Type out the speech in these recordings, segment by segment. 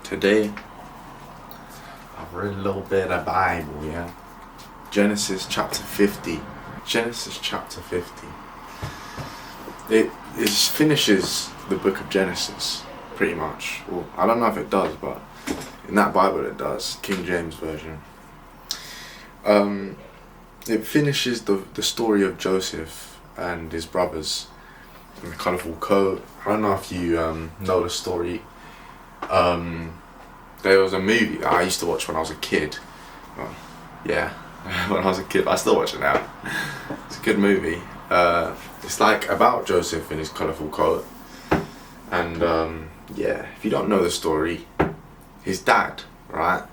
Today, I've read a little bit of Bible, yeah? Genesis chapter 50. Genesis chapter 50. It finishes the book of Genesis, pretty much. Well, I don't know if it does, but in that Bible it does, King James Version. It finishes the story of Joseph and his brothers in the colourful coat. I don't know if you know the story. There was a movie that I used to watch when I was a kid. Well, yeah, when I was a kid, but I still watch it now. It's a good movie. It's like about Joseph in his colourful coat. And yeah, if you don't know the story, his dad, right?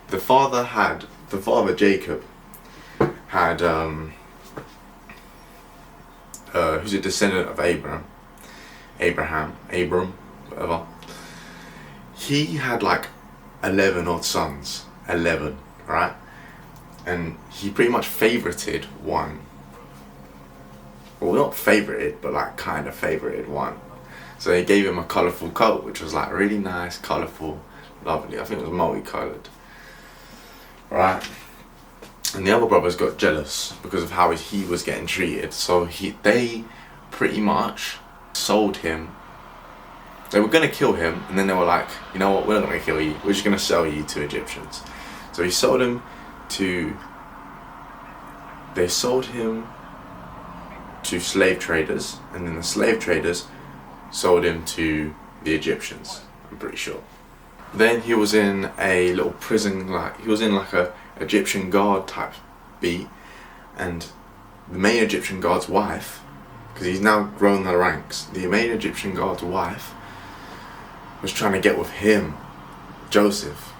The father Jacob had who's a descendant of Abram, whatever. He had like 11 odd sons, 11, right? And he pretty much favorited one. Well, not favorited, but like kind of favorited one. So they gave him a colourful coat, which was like really nice, colourful, lovely. I think it was multicoloured, right? And the other brothers got jealous because of how he was getting treated. So they pretty much sold him. They were going to kill him, and then they were like, you know what, we're not going to kill you, we're just going to sell you to Egyptians. So they sold him to slave traders, and then the slave traders sold him to the Egyptians, I'm pretty sure. Then he was in a little prison, he was in like a Egyptian guard type beat, and the main Egyptian guard's wife, because he's now grown the ranks, the main Egyptian guard's wife was trying to get with him, Joseph.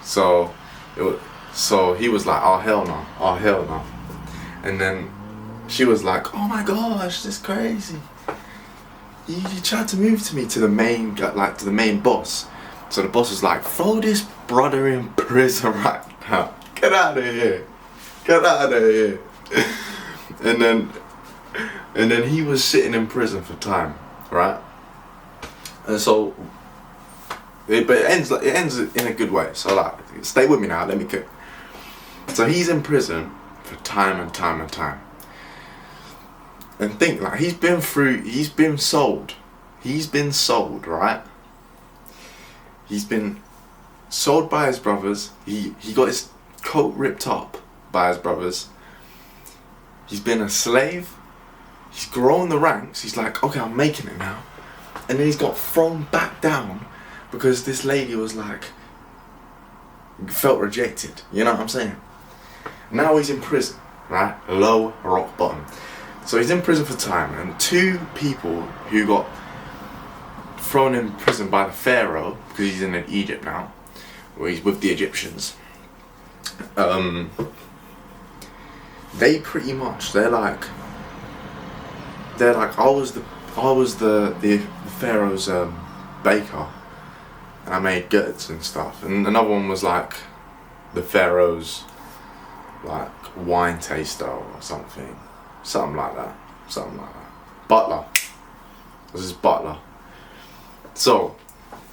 So he was like, oh hell no. And then she was like, oh my gosh, this is crazy. You tried to move me to the main boss. So the boss was like, throw this brother in prison right now. Get out of here. And then he was sitting in prison for time, right? And so, it ends in a good way. So like, stay with me now. Let me cook. So he's in prison for time and time and time. And think, like, he's been sold, right? He's been sold by his brothers. He got his coat ripped up by his brothers. He's been a slave. He's grown the ranks. He's like, okay, I'm making it now. And then he's got thrown back down because this lady was like, felt rejected. You know what I'm saying? Now he's in prison, right? Low rock bottom. So he's in prison for time, and two people who got thrown in prison by the Pharaoh, because he's in Egypt now, where he's with the Egyptians. They pretty much, they're like, I was the Pharaoh's baker, and I made goods and stuff. And another one was like the Pharaoh's like wine taster or something like that. Butler. This is butler. So,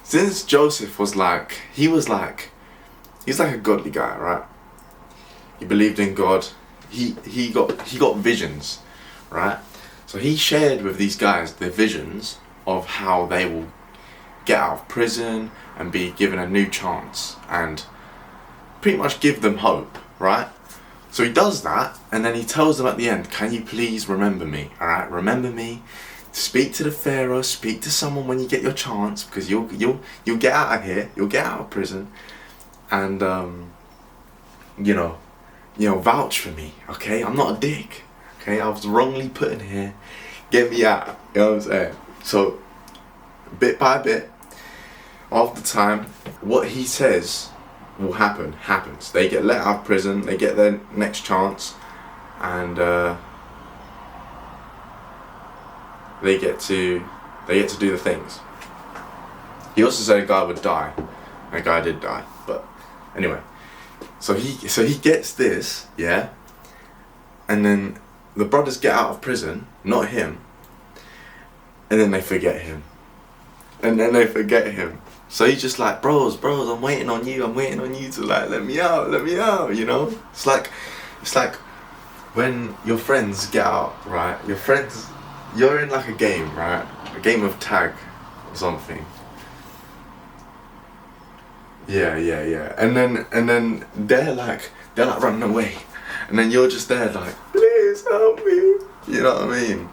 since Joseph was like, he's like a godly guy, right? He believed in God. He got visions, right? So he shared with these guys the visions of how they will get out of prison and be given a new chance and pretty much give them hope, right? So he does that, and then he tells them at the end, can you please remember me, alright? Remember me, speak to the Pharaoh, speak to someone when you get your chance, because you'll get out of here, you'll get out of prison, and vouch for me, okay? I'm not a dick, okay? I was wrongly put in here, get me out, you know what I'm saying? So, bit by bit, of the time, what he says will happens. They get let out of prison, they get their next chance, and they get to do the things. He also said a guy would die. A guy did die, but anyway. So he gets this, yeah, and then the brothers get out of prison, not him, And then they forget him. And then they forget him. So he's just like, bros, I'm waiting on you to like let me out, you know? It's like when your friends get out, right? You're in like a game, right? A game of tag or something. Yeah. And then they're like running away. And then you're just there like, please help me. You know what I mean?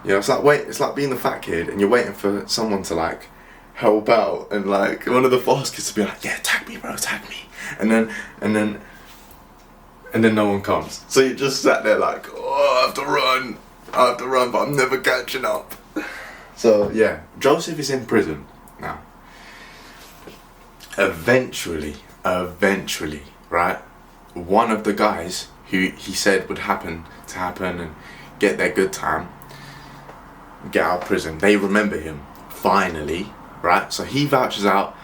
Yeah, it's like being the fat kid and you're waiting for someone to like help out, and like one of the fast kids to be like, yeah, tag me bro, tag me. And then no one comes. So you just sat there like, oh, I have to run, but I'm never catching up. So yeah, Joseph is in prison now. Eventually, right? One of the guys who he said would happen and get their good time, get out of prison, they remember him, finally, right? So he vouches out,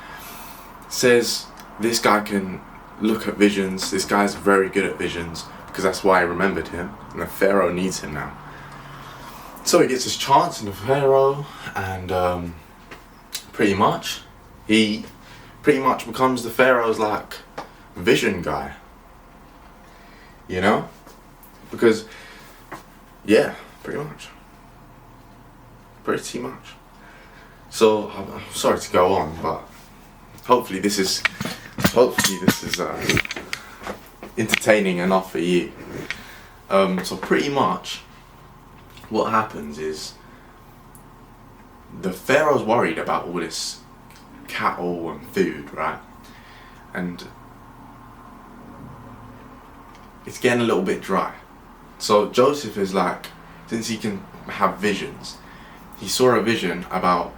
says this guy can look at visions, this guy's very good at visions, because that's why I remembered him, and the Pharaoh needs him now. So he gets his chance in the Pharaoh, and pretty much becomes the Pharaoh's like vision guy, you know? Because yeah, pretty much. So I'm sorry to go on, but hopefully this is entertaining enough for you. So pretty much what happens is the Pharaoh's worried about all this cattle and food, right? And it's getting a little bit dry. So Joseph is like, since he can have visions, he saw a vision about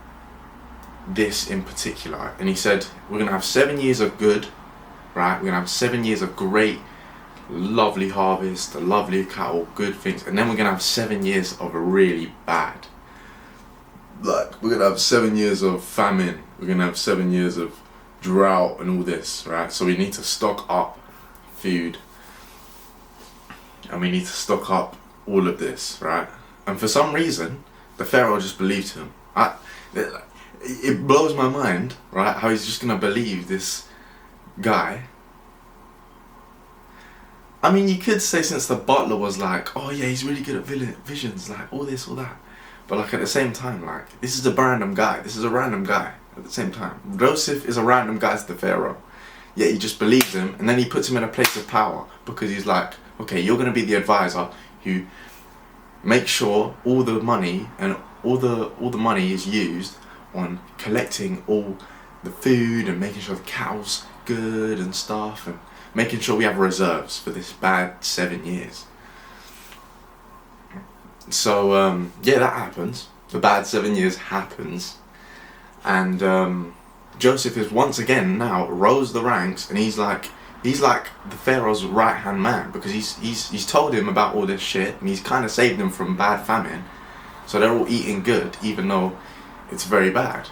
this in particular, and he said, we're gonna have 7 years of good, right? We're gonna have 7 years of great, lovely harvest, lovely cattle, good things, and then we're gonna have 7 years of really bad. Like, we're gonna have 7 years of famine, we're gonna have 7 years of drought and all this, right? So we need to stock up food, and we need to stock up all of this, right? And for some reason, the Pharaoh just believed him. It blows my mind, right, how he's just gonna believe this guy. I mean, you could say since the butler was like, oh yeah, he's really good at visions, like all this, all that. But like at the same time, like, this is a random guy at the same time. Joseph is a random guy to the Pharaoh. Yet he just believes him, and then he puts him in a place of power, because he's like, okay, you're gonna be the advisor who makes sure all the money and all the money is used on collecting all the food and making sure the cow's good and stuff, and making sure we have reserves for this bad 7 years. So yeah, that happens. The bad 7 years happens, and Joseph is once again now rose the ranks, and he's like the Pharaoh's right hand man, because he's told him about all this shit, and he's kind of saved them from bad famine. So they're all eating good, even though it's very bad.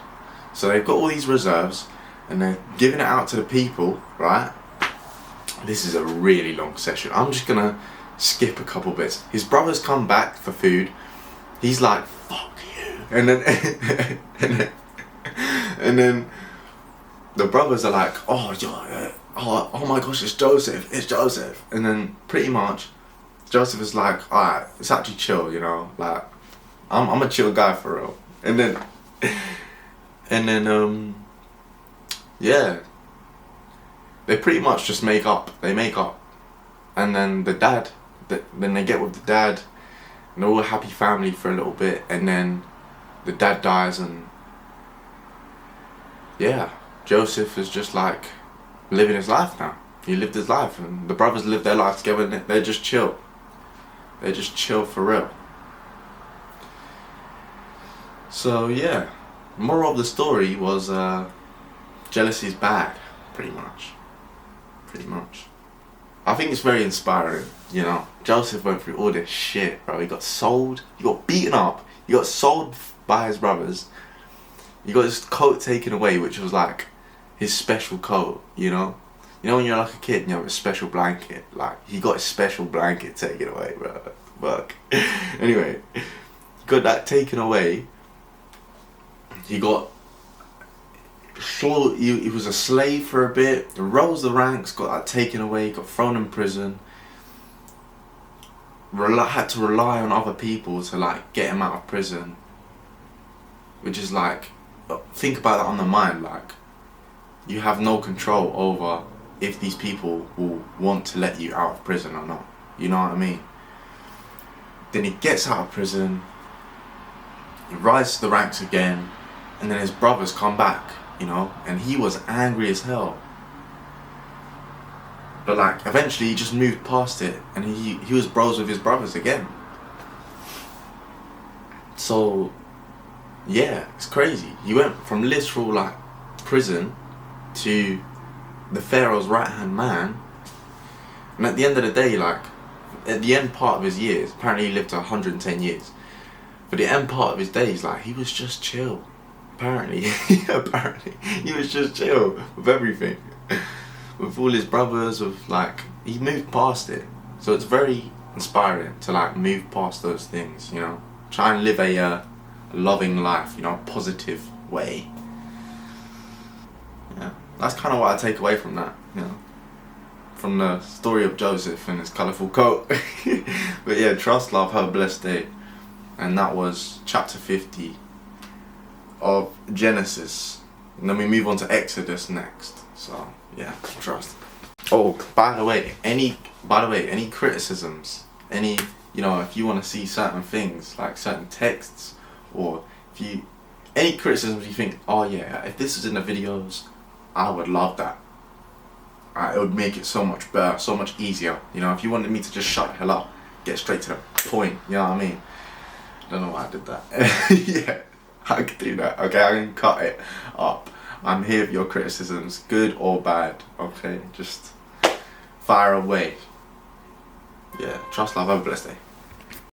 So they've got all these reserves, and they're giving it out to the people, right? This is a really long session. I'm just gonna skip a couple bits. His brothers come back for food. He's like, fuck you. And then the brothers are like, oh my gosh, it's Joseph. And then pretty much Joseph is like, alright, it's actually chill, you know, like I'm a chill guy for real. And then yeah, they pretty much just make up. And then the dad, then they get with the dad, and they're all a happy family for a little bit, and then the dad dies, and yeah, Joseph is just like living his life now. He lived his life, and the brothers live their life together, and they're just chill. They're just chill for real. So yeah, moral of the story was jealousy is bad, pretty much. I think it's very inspiring, you know. Joseph went through all this shit, bro. He got sold, he got beaten up, he got sold by his brothers. He got his coat taken away, which was like his special coat, you know. You know when you're like a kid and you have a special blanket? Like, he got his special blanket taken away, bro. Fuck. Anyway, got that taken away. He got sure he was a slave for a bit, rose the ranks, got that taken away, got thrown in prison. Had to rely on other people to like get him out of prison, which is like, think about that on the mind, like you have no control over if these people will want to let you out of prison or not, you know what I mean? Then he gets out of prison, he rises to the ranks again, and then his brothers come back, you know, and he was angry as hell. But like eventually he just moved past it, and he was bros with his brothers again. So yeah, it's crazy. He went from literal like prison to the Pharaoh's right hand man, and at the end of the day, like at the end part of his years, apparently he lived to 110 years. But the end part of his days, like he was just chill. Apparently, apparently he was just chill with everything. With all his brothers, with like, he moved past it. So it's very inspiring to like move past those things, you know. Try and live a loving life, you know, a positive way. Yeah, that's kind of what I take away from that, you know, from the story of Joseph and his colourful coat. But yeah, trust, love, have a blessed day. And that was chapter 50 of Genesis. And then we move on to Exodus next. So yeah, trust. Oh, by the way, any criticisms, any, you know, if you want to see certain things like certain texts, or if you any criticisms you think, oh yeah, if this is in the videos, I would love that. It would make it so much better, so much easier. You know, if you wanted me to just shut the hell up, get straight to the point. You know what I mean? Don't know why I did that. Yeah, I could do that. Okay, I can cut it up. I'm here for your criticisms, good or bad, okay? Just fire away. Yeah, trust, love, have a blessed day.